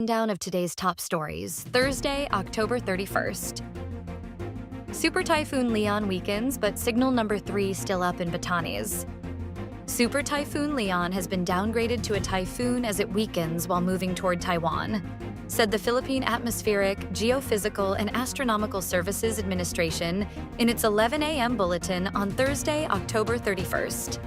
Rundown of today's top stories, Thursday, October 31st. Super Typhoon Leyon weakens, but signal number 3 still up in Batanes. Super Typhoon Leyon has been downgraded to a typhoon as it weakens while moving toward Taiwan, said the Philippine Atmospheric, Geophysical, and Astronomical Services Administration in its 11 a.m. bulletin on Thursday, October 31st.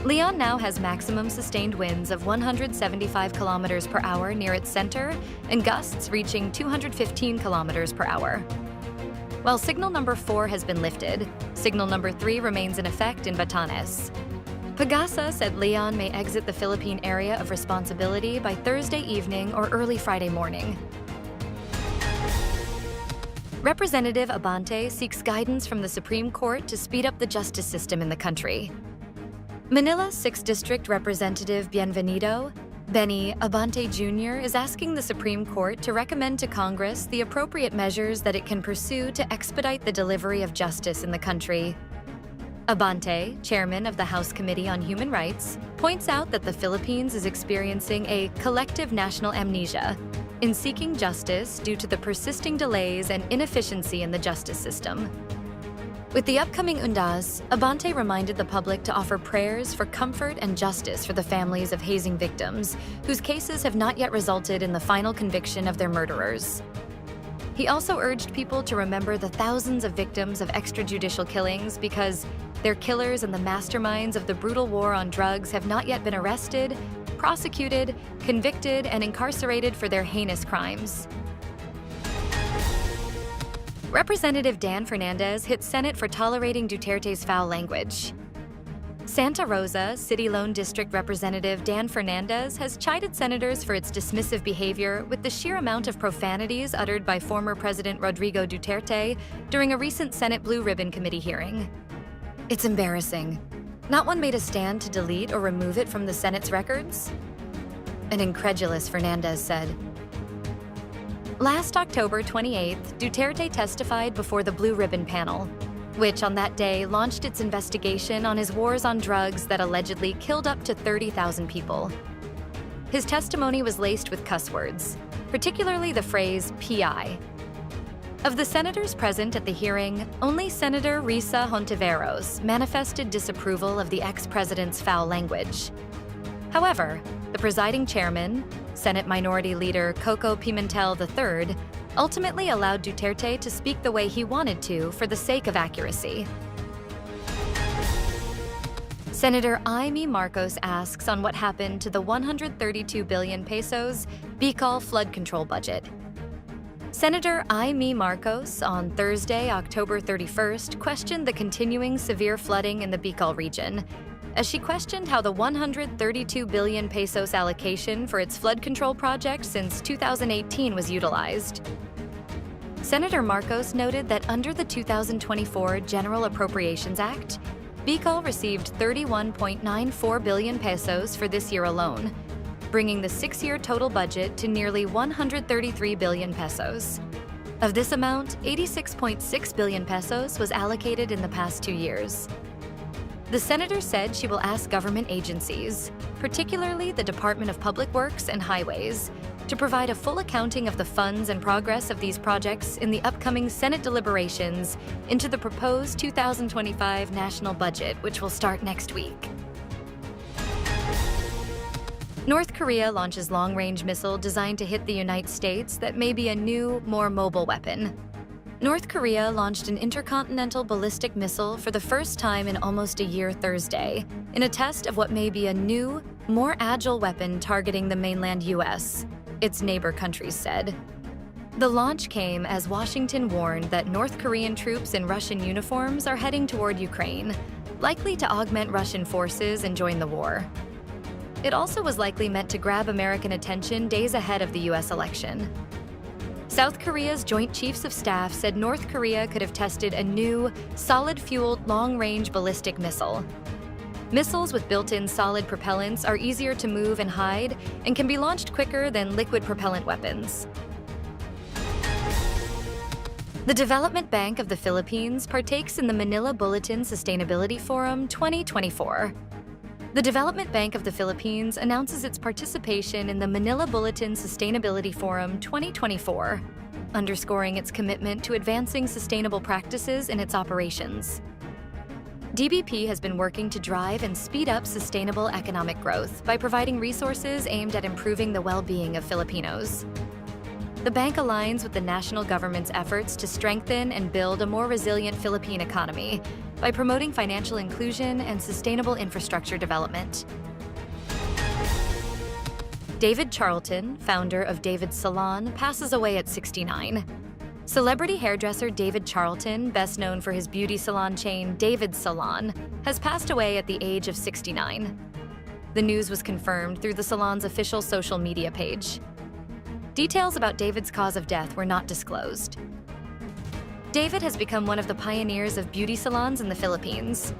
Leyon now has maximum sustained winds of 175 kilometers per hour near its center and gusts reaching 215 kilometers per hour. While signal number 4 has been lifted, signal number 3 remains in effect in Batanes. Pagasa said Leyon may exit the Philippine area of responsibility by Thursday evening or early Friday morning. Representative Abante seeks guidance from the Supreme Court to speed up the justice system in the country. Manila's 6th District Representative Benny Abante Jr. is asking the Supreme Court to recommend to Congress the appropriate measures that it can pursue to expedite the delivery of justice in the country. Abante, chairman of the House Committee on Human Rights, points out that the Philippines is experiencing a collective national amnesia in seeking justice due to the persisting delays and inefficiency in the justice system. With the upcoming undas, Abante reminded the public to offer prayers for comfort and justice for the families of hazing victims, whose cases have not yet resulted in the final conviction of their murderers. He also urged people to remember the thousands of victims of extrajudicial killings because their killers and the masterminds of the brutal war on drugs have not yet been arrested, prosecuted, convicted, and incarcerated for their heinous crimes. Representative Dan Fernandez hit Senate for tolerating Duterte's foul language. Santa Rosa City Lone District Representative Dan Fernandez has chided senators for its dismissive behavior with the sheer amount of profanities uttered by former President Rodrigo Duterte during a recent Senate Blue Ribbon Committee hearing. It's embarrassing. Not one made a stand to delete or remove it from the Senate's records? An incredulous Fernandez said. Last October 28th, Duterte testified before the Blue Ribbon panel, which on that day launched its investigation on his wars on drugs that allegedly killed up to 30,000 people. His testimony was laced with cuss words, particularly the phrase PI. Of the senators present at the hearing, only Senator Risa Hontiveros manifested disapproval of the ex-president's foul language. However, the presiding chairman, Senate Minority Leader Coco Pimentel III, ultimately allowed Duterte to speak the way he wanted to for the sake of accuracy. Senator Imee Marcos asks on what happened to the 132 billion pesos Bicol flood control budget. Senator Imee Marcos on Thursday, October 31st, questioned the continuing severe flooding in the Bicol region, as she questioned how the 132 billion pesos allocation for its flood control project since 2018 was utilized. Senator Marcos noted that under the 2024 General Appropriations Act, Bicol received 31.94 billion pesos for this year alone, bringing the 6-year total budget to nearly 133 billion pesos. Of this amount, 86.6 billion pesos was allocated in the past 2 years. The senator said she will ask government agencies, particularly the Department of Public Works and Highways, to provide a full accounting of the funds and progress of these projects in the upcoming Senate deliberations into the proposed 2025 national budget, which will start next week. North Korea launches long-range missile designed to hit the United States that may be a new, more mobile weapon. North Korea launched an intercontinental ballistic missile for the first time in almost a year Thursday, in a test of what may be a new, more agile weapon targeting the mainland U.S., its neighbor countries said. The launch came as Washington warned that North Korean troops in Russian uniforms are heading toward Ukraine, likely to augment Russian forces and join the war. It also was likely meant to grab American attention days ahead of the U.S. election. South Korea's Joint Chiefs of Staff said North Korea could have tested a new, solid-fueled long-range ballistic missile. Missiles with built-in solid propellants are easier to move and hide and can be launched quicker than liquid propellant weapons. The Development Bank of the Philippines partakes in the Manila Bulletin Sustainability Forum 2024. The Development Bank of the Philippines announces its participation in the Manila Bulletin Sustainability Forum 2024, underscoring its commitment to advancing sustainable practices in its operations. DBP has been working to drive and speed up sustainable economic growth by providing resources aimed at improving the well-being of Filipinos. The bank aligns with the national government's efforts to strengthen and build a more resilient Philippine economy by promoting financial inclusion and sustainable infrastructure development. David Charlton, founder of David Salon, passes away at 69. Celebrity hairdresser David Charlton, best known for his beauty salon chain David Salon, has passed away at the age of 69. The news was confirmed through the salon's official social media page. Details about David's cause of death were not disclosed. David has become one of the pioneers of beauty salons in the Philippines.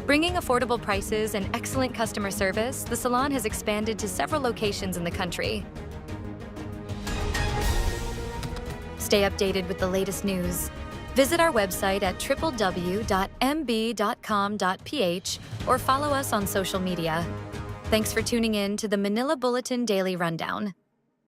Bringing affordable prices and excellent customer service, the salon has expanded to several locations in the country. Stay updated with the latest news. Visit our website at www.mb.com.ph or follow us on social media. Thanks for tuning in to the Manila Bulletin Daily Rundown.